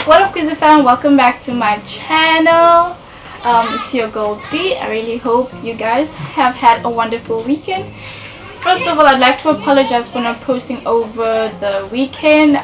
What up, Kwizzy Fam? Welcome back to my channel. It's your girl D. I really hope you guys have had a wonderful weekend. First of all, I'd like to apologize for not posting over the weekend.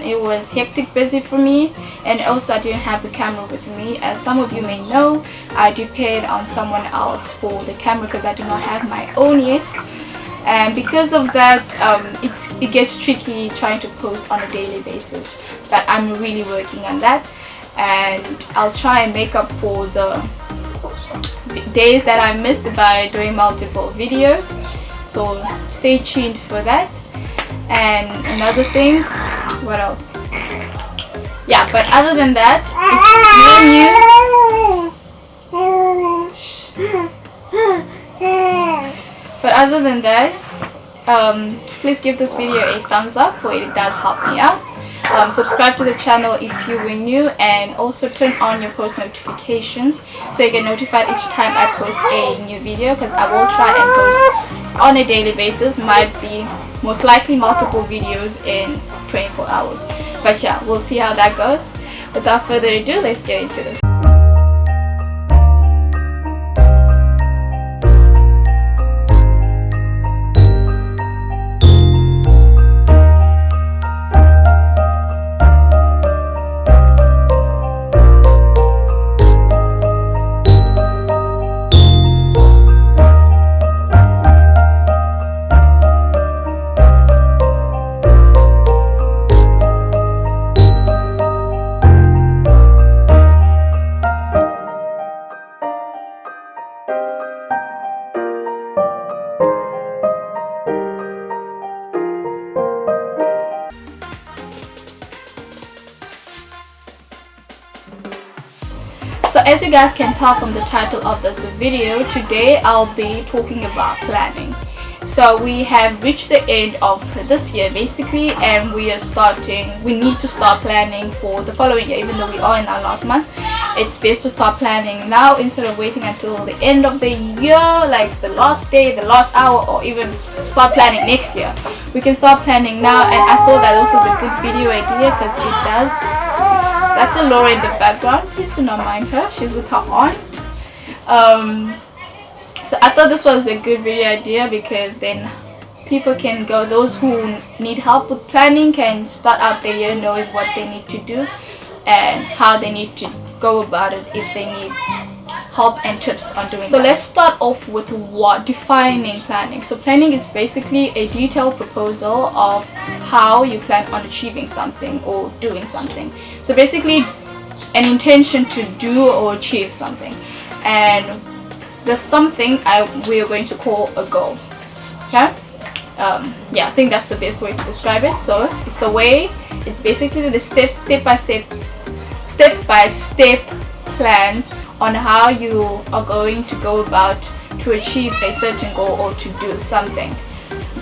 It was hectic busy for me, and also I didn't have the camera with me. As some of you may know, I depend on someone else for the camera because I do not have my own yet. And because of that, it gets tricky trying to post on a daily basis, but I'm really working on that, and I'll try and make up for the days that I missed by doing multiple videos. So stay tuned for that. And another thing, what else? Yeah, but other than that, if you're new, but other than that, please give this video a thumbs up, for it does help me out. Subscribe to the channel if you were new, and also turn on your post notifications so you get notified each time I post a new video, because I will try and post on a daily basis. Might be most likely multiple videos in 24 hours, but yeah, we'll see how that goes. Without further ado, let's get into this. So as you guys can tell from the title of this video, today I'll be talking about planning. So we have reached the end of this year basically, and we need to start planning for the following year. Even though we are in our last month, it's best to start planning now instead of waiting until the end of the year, like the last day, the last hour, or even start planning next year. We can start planning now, and I thought that this was a good video idea because it does. That's a Laura in the background. Please do not mind her. She's with her aunt. So I thought this was a good video idea because then people can go. Those who need help with planning can start out their year knowing what they need to do and how they need to go about it if they need help and tips on doing. So let's start off with defining planning. So planning is basically a detailed proposal of how you plan on achieving something or doing something. So basically an intention to do or achieve something, and there's something we are going to call a goal. Okay, yeah, I think that's the best way to describe it. So it's basically the step by step plans on how you are going to go about to achieve a certain goal or to do something.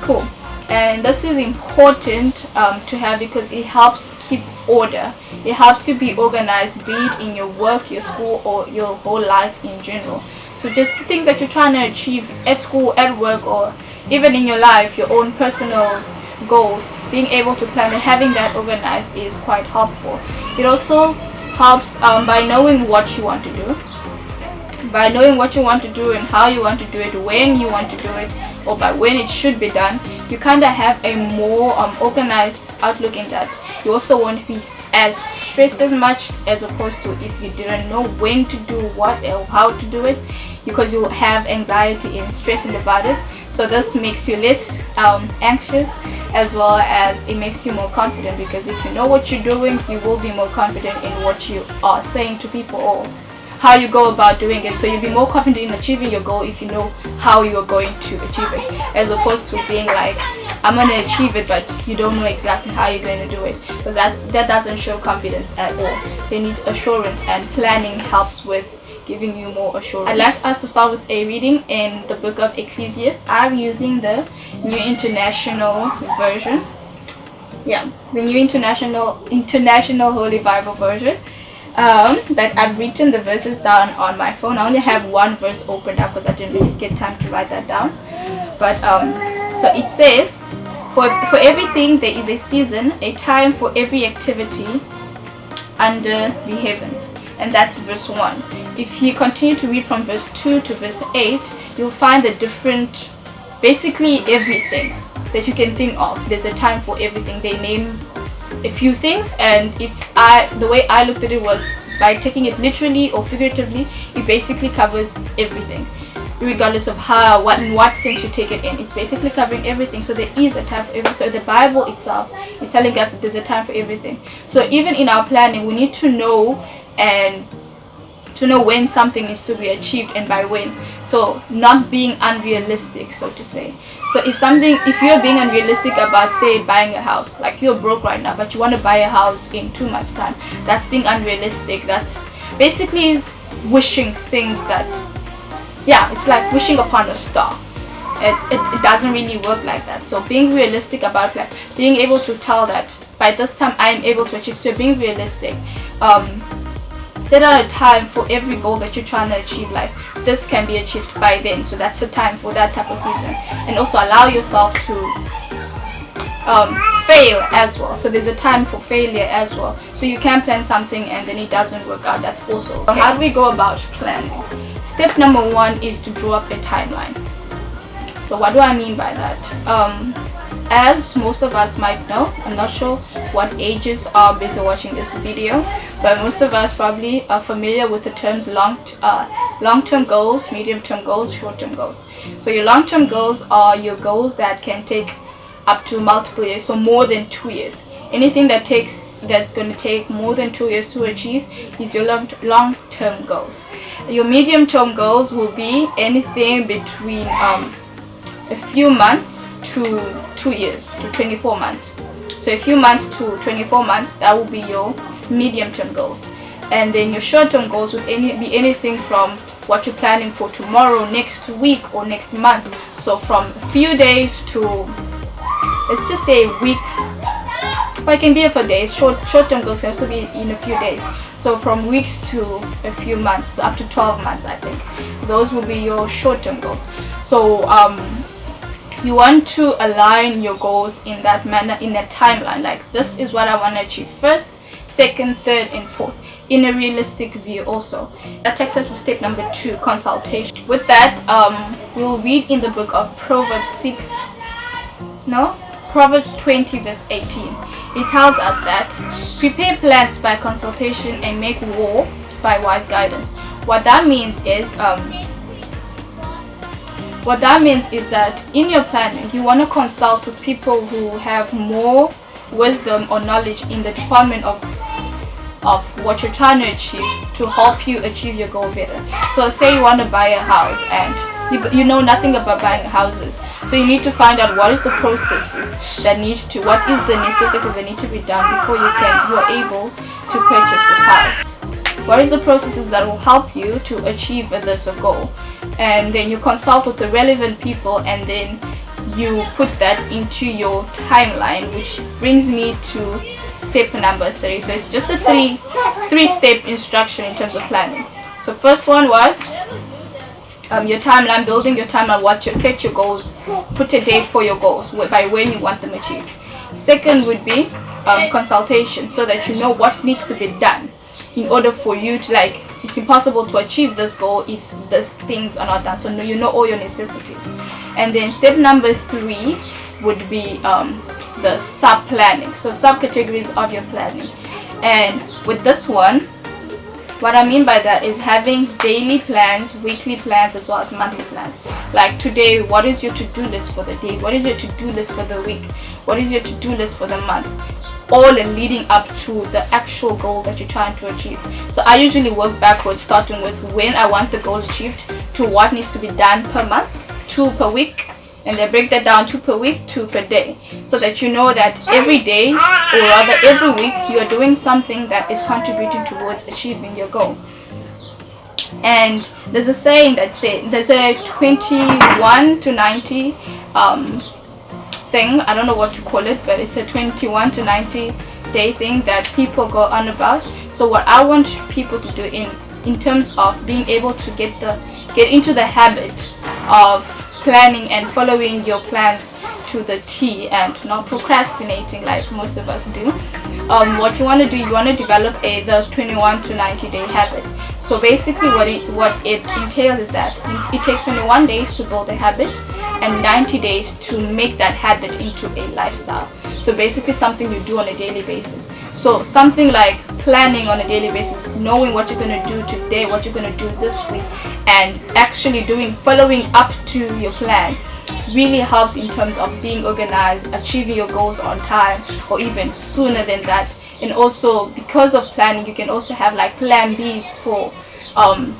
Cool. And this is important to have because it helps keep order. It helps you be organized, be it in your work, your school, or your whole life in general. So just the things that you're trying to achieve at school, at work, or even in your life, your own personal goals, being able to plan and having that organized is quite helpful. It also helps by knowing what you want to do. By knowing what you want to do and how you want to do it, when you want to do it, or by when it should be done, you kind of have a more organized outlook in that. You also won't be as stressed as much as opposed to if you didn't know when to do what or how to do it, because you have anxiety and stressing about it. So this makes you less anxious, as well as it makes you more confident, because if you know what you're doing, you will be more confident in what you are saying to people or how you go about doing it. So you'll be more confident in achieving your goal if you know how you are going to achieve it, as opposed to being like, I'm going to achieve it, but you don't know exactly how you're going to do it, because that doesn't show confidence at all. So you need assurance, and planning helps with giving you more assurance. I'd like us to start with a reading in the book of Ecclesiastes. I'm using the New International Version. Yeah, the New International Holy Bible Version. But I've written the verses down on my phone. I only have one verse opened up because I didn't really get time to write that down. But so it says, for everything there is a season, a time for every activity under the heavens. And that's verse 1. If you continue to read from verse 2 to verse 8, you'll find the different, basically everything that you can think of. There's a time for everything. They name a few things, and the way I looked at it was by taking it literally or figuratively, it basically covers everything, regardless of in what sense you take it in. It's basically covering everything. So there is a time for everything. So the Bible itself is telling us that there's a time for everything. So even in our planning, we need to know when something is to be achieved and by when. So not being unrealistic, so to say. So if you're being unrealistic about, say, buying a house, like you're broke right now but you want to buy a house in 2 months time, that's being unrealistic. That's basically wishing things that, yeah, it's like wishing upon a star. It doesn't really work like that. So being realistic about, like, being able to tell that by this time I am able to achieve. So being realistic, set out a time for every goal that you're trying to achieve, like this can be achieved by then. So that's a time for that type of season. And also allow yourself to fail as well. So there's a time for failure as well. So you can plan something and then it doesn't work out. That's also okay. So how do we go about planning? Step number 1 is to draw up a timeline. So what do I mean by that? As most of us might know, I'm not sure what ages are busy watching this video, but most of us probably are familiar with the terms long-term goals, medium-term goals, short-term goals. So your long-term goals are your goals that can take up to multiple years, so more than 2 years. Anything that's going to take more than 2 years to achieve is your long-term goals. Your medium-term goals will be anything between a few months to 2 years to 24 months. So a few months to 24 months, that will be your medium-term goals. And then your short-term goals would be anything from what you're planning for tomorrow, next week, or next month. So from a few days to, let's just say, weeks. But it can be for days. Short-term goals can also be in a few days. So from weeks to a few months, so up to 12 months, I think. Those will be your short-term goals. So you want to align your goals in that manner, in that timeline. Like, this is what I want to achieve first, second, third, and fourth, in a realistic view also. That takes us to step number 2, consultation. With that, we'll read in the book of Proverbs 20 verse 18. It tells us that prepare plans by consultation and make war by wise guidance. What that means is that in your planning, you want to consult with people who have more wisdom or knowledge in the department of what you're trying to achieve, to help you achieve your goal better. So say you want to buy a house and you know nothing about buying houses, so you need to find out what is the processes what is the necessities that need to be done before you're able to purchase this house. What is the processes that will help you to achieve this goal? And then you consult with the relevant people, and then you put that into your timeline, which brings me to step number 3. So it's just a three-step instruction in terms of planning. So first one was your timeline, building your timeline, set your goals, put a date for your goals by when you want them achieved. Second would be consultation, so that you know what needs to be done in order for you to, like, it's impossible to achieve this goal if these things are not done. So you know all your necessities. And then step number 3 would be the sub-planning, so subcategories of your planning. And with this one, what I mean by that is having daily plans, weekly plans, as well as monthly plans. Like today, what is your to-do list for the day? What is your to-do list for the week? What is your to-do list for the month? All leading up to the actual goal that you're trying to achieve. So I usually work backwards, starting with when I want the goal achieved, to what needs to be done per month, 2 per week, and then break that down, 2 per week, 2 per day, so that you know that every day, or rather every week, you are doing something that is contributing towards achieving your goal. And there's a saying that there's a 21 to 90 thing, I don't know what to call it, but it's a 21 to 90 day thing that people go on about. So what I want people to do in terms of being able to get into the habit of planning and following your plans to the T and not procrastinating like most of us do, what you want to do, you want to develop the 21 to 90-day habit. So basically what it entails is that it takes 21 days to build a habit and 90 days to make that habit into a lifestyle. So basically something you do on a daily basis. So something like planning on a daily basis, knowing what you're going to do today, what you're going to do this week, and actually following up to your plan really helps in terms of being organized, achieving your goals on time or even sooner than that. And also because of planning, you can also have like plan Bs for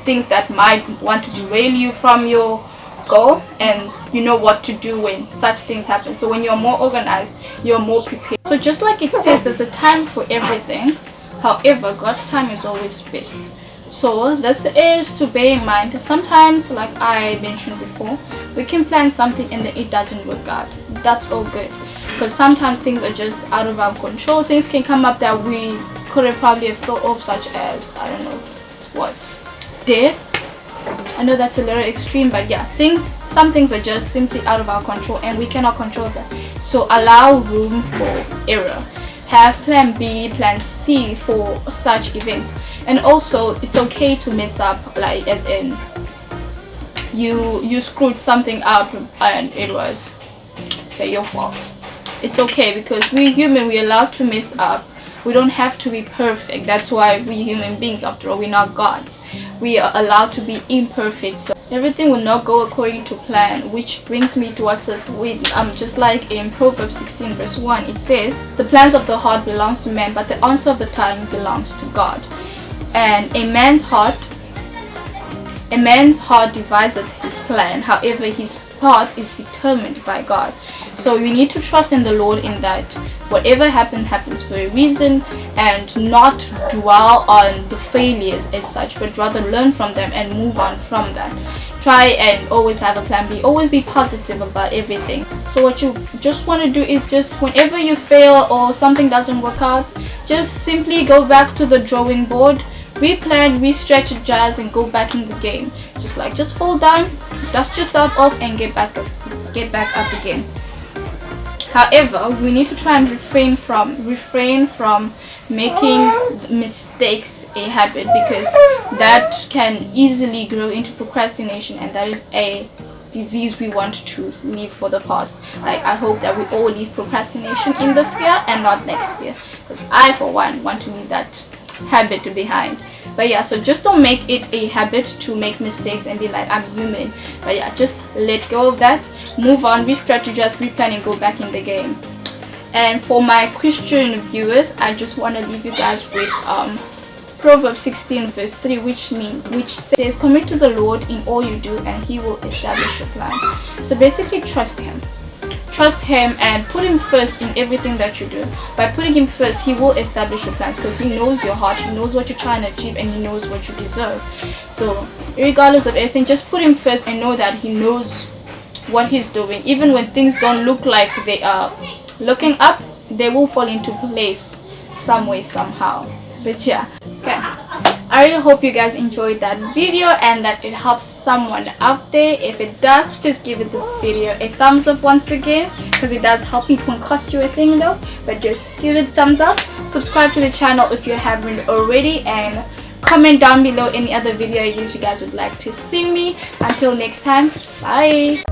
things that might want to derail you from your goal, and you know what to do when such things happen. So when you're more organized, you're more prepared. So just like it says, there's a time for everything. However, God's time is always best. So this is to bear in mind that sometimes, like I mentioned before, we can plan something and then it doesn't work out. That's all good, because sometimes things are just out of our control. Things can come up that we couldn't probably have thought of, such as, I don't know, what, death. I know that's a little extreme, but yeah, some things are just simply out of our control and we cannot control that. So allow room for error. Have plan B, plan C for such events. And also it's okay to mess up, like as in you screwed something up and it was, say, your fault. It's okay, because we're human, we're allowed to mess up. We don't have to be perfect. That's why we're human beings. After all, we're not gods. We are allowed to be imperfect. So everything will not go according to plan, which brings me to what says just like in Proverbs 16 verse 1, it says, the plans of the heart belongs to man, but the answer of the tongue belongs to God. And a man's heart deviseth his plan, however his path is determined by God. So we need to trust in the Lord in that whatever happens for a reason, and not dwell on the failures as such, but rather learn from them and move on from that. Try and always have a plan B. Always be positive about everything. So what you just want to do is, just whenever you fail or something doesn't work out, just simply go back to the drawing board, replan, re-strategize, and go back in the game. Just fall down, dust yourself off, and get back up again. However, we need to try and refrain from making mistakes a habit, because that can easily grow into procrastination, and that is a disease we want to leave for the past. Like, I hope that we all leave procrastination in this year and not next year, because I for one want to leave that habit behind. But yeah, so just don't make it a habit to make mistakes and be like, I'm human. But yeah, just let go of that, move on, re-strategize, replan, and go back in the game. And for my Christian viewers, I just want to leave you guys with Proverbs 16 verse 3, which says, commit to the Lord in all you do and he will establish your plans. So basically, trust him and put him first in everything that you do. By putting him first, he will establish your plans, because he knows your heart, he knows what you're trying to achieve, and he knows what you deserve. So regardless of everything, just put him first and know that he knows what he's doing. Even when things don't look like they are looking up, they will fall into place some way, somehow. But yeah, okay, I really hope you guys enjoyed that video and that it helps someone out there. If it does, please give this video a thumbs up once again, because it does help me. It won't cost you a thing though, but just give it a thumbs up. Subscribe to the channel if you haven't already, and comment down below any other video ideas you guys would like to see me. Until next time, bye.